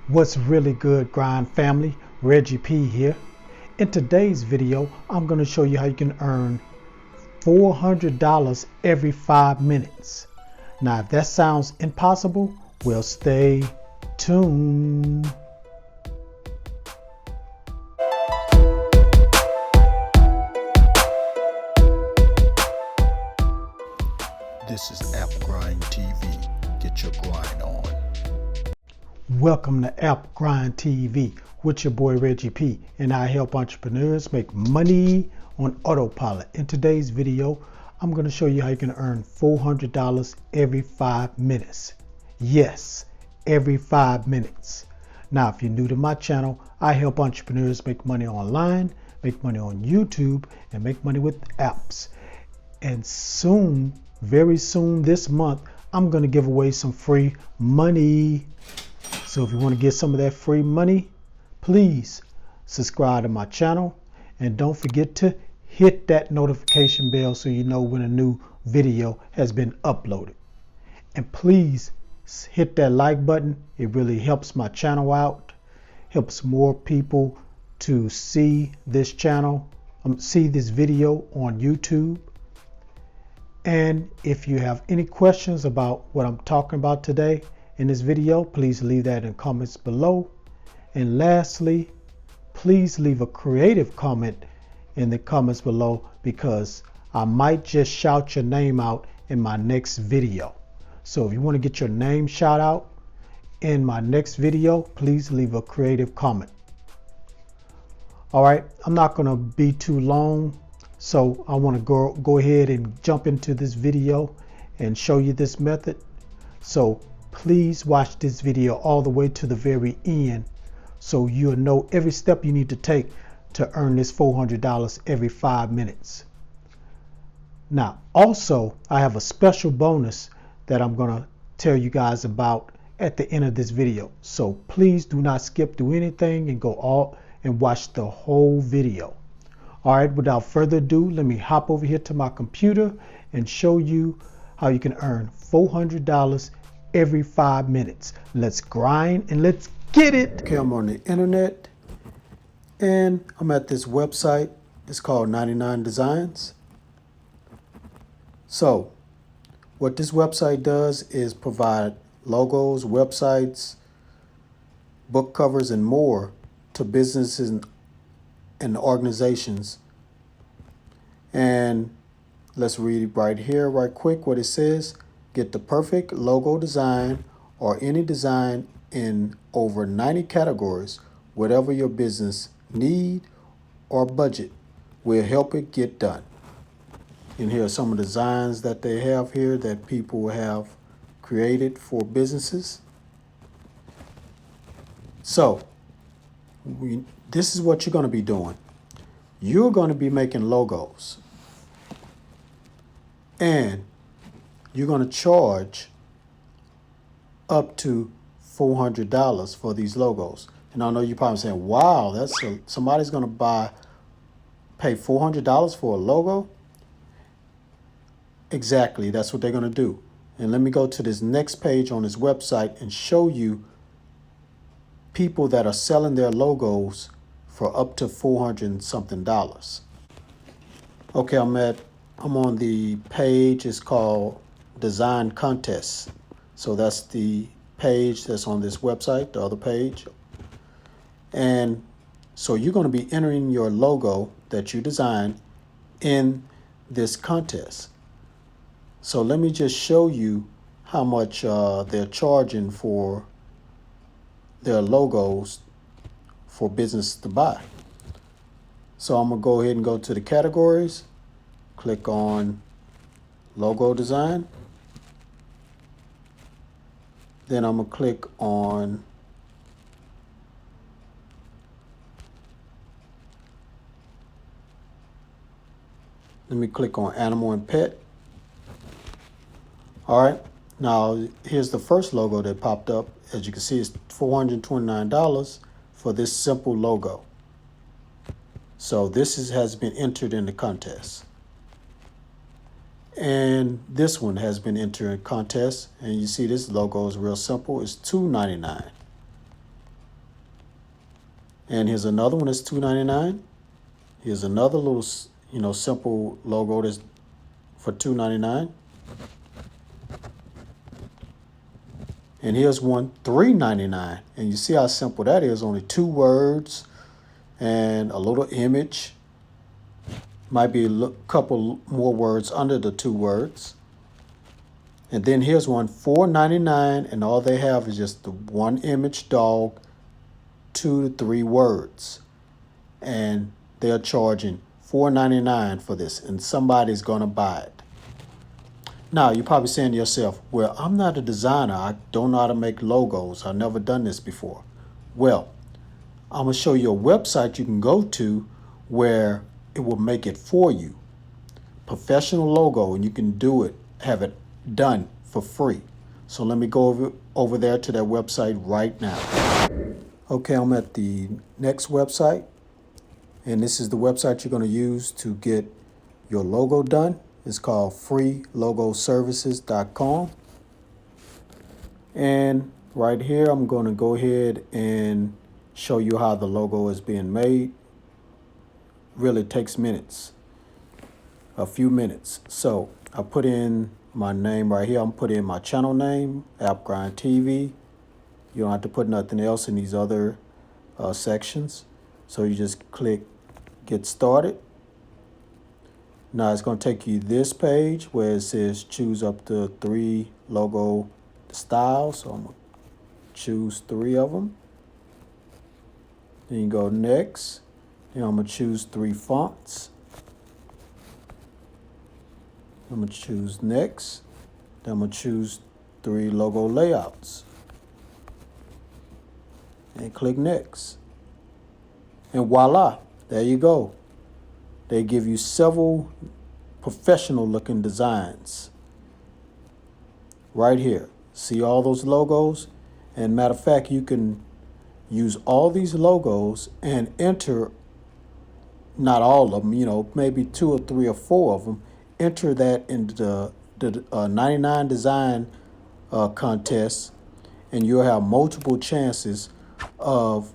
What's really good, grind family? Reggie P here. In today's video, I'm going to show you how you can earn $400 every 5 minutes. Now, if that sounds impossible, well, stay tuned. This is App Grind TV. Get your grind on. Welcome to App Grind TV with your boy Reggie P, and I help entrepreneurs make money on autopilot. In today's video, I'm going to show you how you can earn $400 every 5 minutes. Yes, every 5 minutes. Now, if you're new to my channel, I help entrepreneurs make money online, make money on YouTube, and make money with apps. And soon, very soon this month, I'm going to give away some free money. So if you want to get some of that free money, please subscribe to my channel and don't forget to hit that notification bell so you know when a new video has been uploaded. And please hit that like button. It really helps my channel out, helps more people to see this channel, see this video on YouTube. And if you have any questions about what I'm talking about today in this video, please leave that in comments below. And lastly, please leave a creative comment in the comments below, because I might just shout your name out in my next video. So if you want to get your name shout out in my next video, please leave a creative comment. All right, I'm not going to be too long, so I want to go ahead and jump into this video and show you this method. So please watch this video all the way to the very end so you'll know every step you need to take to earn this $400 every 5 minutes. Now, also, I have a special bonus that I'm going to tell you guys about at the end of this video. So please do not skip through anything and go all and watch the whole video. All right, without further ado, let me hop over here to my computer and show you how you can earn $400 every 5 minutes. Let's grind and let's get it. Okay, I'm on the internet and I'm at this website. It's called 99 Designs. So what this website does is provide logos, websites, book covers, and more to businesses and organizations. And let's read right here, right quick, what it says. Get the perfect logo design or any design in over 90 categories. Whatever your business need or budget, will help it get done. And here are some of the designs that they have here that people have created for businesses. So this is what you're going to be doing. You're going to be making logos, and you're going to charge up to $400 for these logos. And I know you're probably saying, wow, somebody's going to pay $400 for a logo? Exactly, that's what they're going to do. And let me go to this next page on this website and show you people that are selling their logos for up to $400 something. Okay, I'm on the page. It's called Design Contests. So that's the page that's on this website, the other page. And so you're going to be entering your logo that you designed in this contest. So let me just show you how much they're charging for their logos for business to buy. So I'm going to go ahead and go to the categories, click on logo design. Then I'm going to click on animal and pet. All right, now here's the first logo that popped up. As you can see, it's $429 for this simple logo. So this has been entered in the contest. And this one has been entered in contest. And you see this logo is real simple. It's $2.99. And here's another one that's $2.99. Here's another little, simple logo that's for $2.99. And here's one $3.99. And you see how simple that is. Only 2 words and a little image. Might be a couple more words under the 2 words. And then here's one $4.99, and all they have is just the 1 image dog, 2 to 3 words. And they're charging $4.99 for this, and somebody's gonna buy it. Now, you're probably saying to yourself, well, I'm not a designer. I don't know how to make logos. I've never done this before. Well, I'm going to show you a website you can go to where it will make it for you. Professional logo, and you can do it, have it done for free. So let me go over there to that website right now. Okay, I'm at the next website, and this is the website you're going to use to get your logo done. It's called freelogoservices.com. And right here, I'm going to go ahead and show you how the logo is being made. Really takes minutes, a few minutes. So I put in my name right here. I'm putting in my channel name, App Grind TV. You don't have to put nothing else in these other sections. So you just click Get Started. Now it's going to take you this page where it says choose up to 3 logo styles. So I'm going to choose 3 of them. Then you go next. Then I'm going to choose 3 fonts. I'm going to choose next. Then I'm going to choose 3 logo layouts. And click next. And voila, there you go. They give you several professional looking designs right here. See all those logos? And matter of fact, you can use all these logos and enter, not all of them, maybe 2 or 3 or 4 of them, enter that into the 99 design contest, and you'll have multiple chances of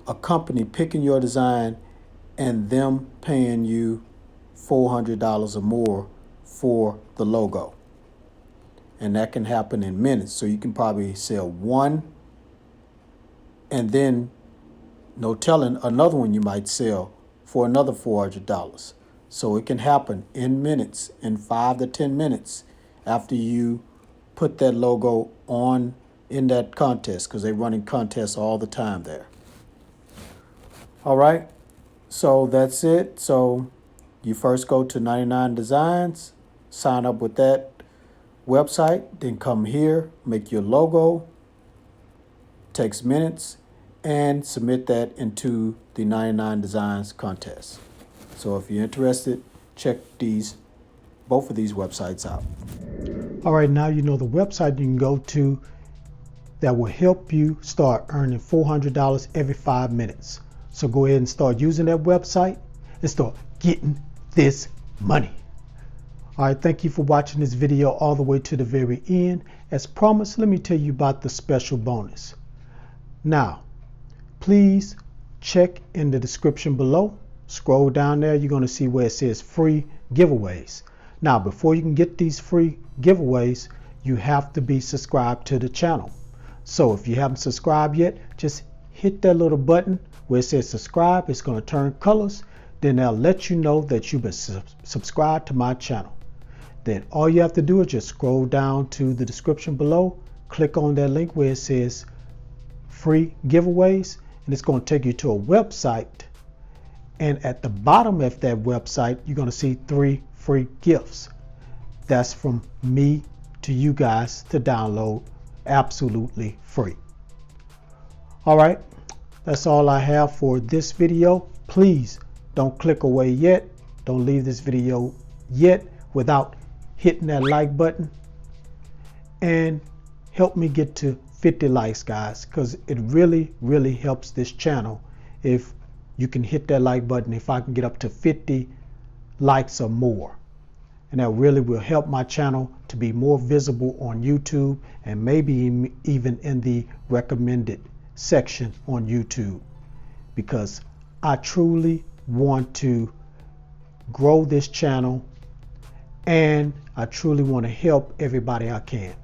a company picking your design and them paying you $400 or more for the logo. And that can happen in minutes. So you can probably sell one, and then no telling, another one you might sell for another $400. So it can happen in minutes, in 5 to 10 minutes after you put that logo on in that contest, because they're running contests all the time there. All right. So that's it. So you first go to 99 Designs, sign up with that website, then come here, make your logo, takes minutes, and submit that into the 99 Designs contest. So if you're interested, check both of these websites out. All right, now you know the website you can go to that will help you start earning $400 every 5 minutes. So go ahead and start using that website and start getting this money. All right, thank you for watching this video all the way to the very end. As promised, let me tell you about the special bonus. Now, please check in the description below. Scroll down there, you're going to see where it says free giveaways. Now, before you can get these free giveaways, you have to be subscribed to the channel. So if you haven't subscribed yet, just hit that little button where it says subscribe. It's going to turn colors. Then they'll let you know that you've been subscribed to my channel. Then all you have to do is just scroll down to the description below, click on that link where it says free giveaways, and it's going to take you to a website. And at the bottom of that website, you're going to see 3 free gifts. That's from me to you guys to download absolutely free. All right, that's all I have for this video. Please don't click away yet. Don't leave this video yet without hitting that like button, and help me get to 50 likes, guys, because it really helps this channel if you can hit that like button. If I can get up to 50 likes or more, and that really will help my channel to be more visible on YouTube and maybe even in the recommended section on YouTube, because I truly want to grow this channel and I truly want to help everybody I can.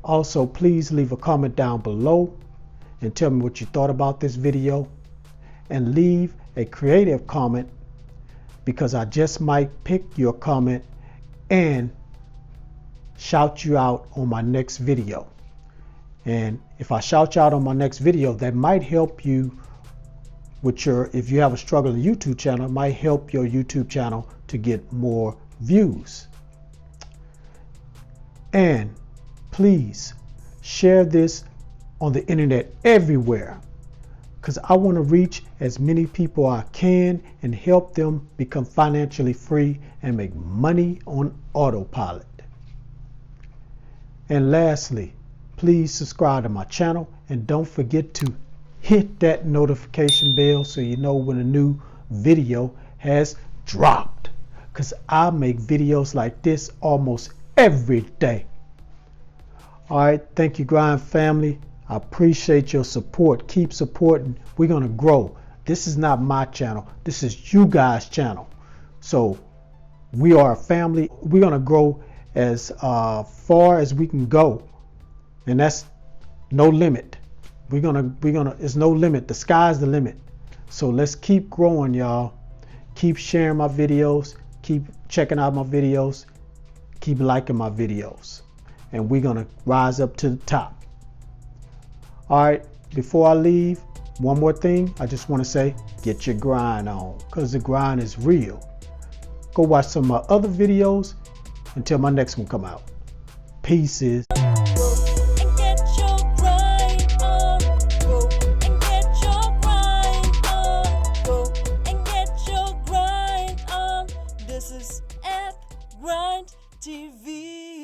Also, please leave a comment down below and tell me what you thought about this video, and leave a creative comment, because I just might pick your comment and shout you out on my next video. And if I shout you out on my next video, that might help you with if you have a struggling YouTube channel, it might help your YouTube channel to get more views. And please share this on the internet everywhere, because I want to reach as many people I can and help them become financially free and make money on autopilot. And lastly, please subscribe to my channel and don't forget to hit that notification bell so you know when a new video has dropped, because I make videos like this almost every day. All right, thank you, Grind family. I appreciate your support. Keep supporting. We're going to grow. This is not my channel. This is you guys' channel. So we are a family. We're going to grow as far as we can go. And that's no limit. It's no limit. The sky's the limit. So let's keep growing, y'all. Keep sharing my videos. Keep checking out my videos. Keep liking my videos. And we're going to rise up to the top. All right, before I leave, one more thing. I just want to say, get your grind on, because the grind is real. Go watch some of my other videos until my next one come out. Peace. This is Grind TV.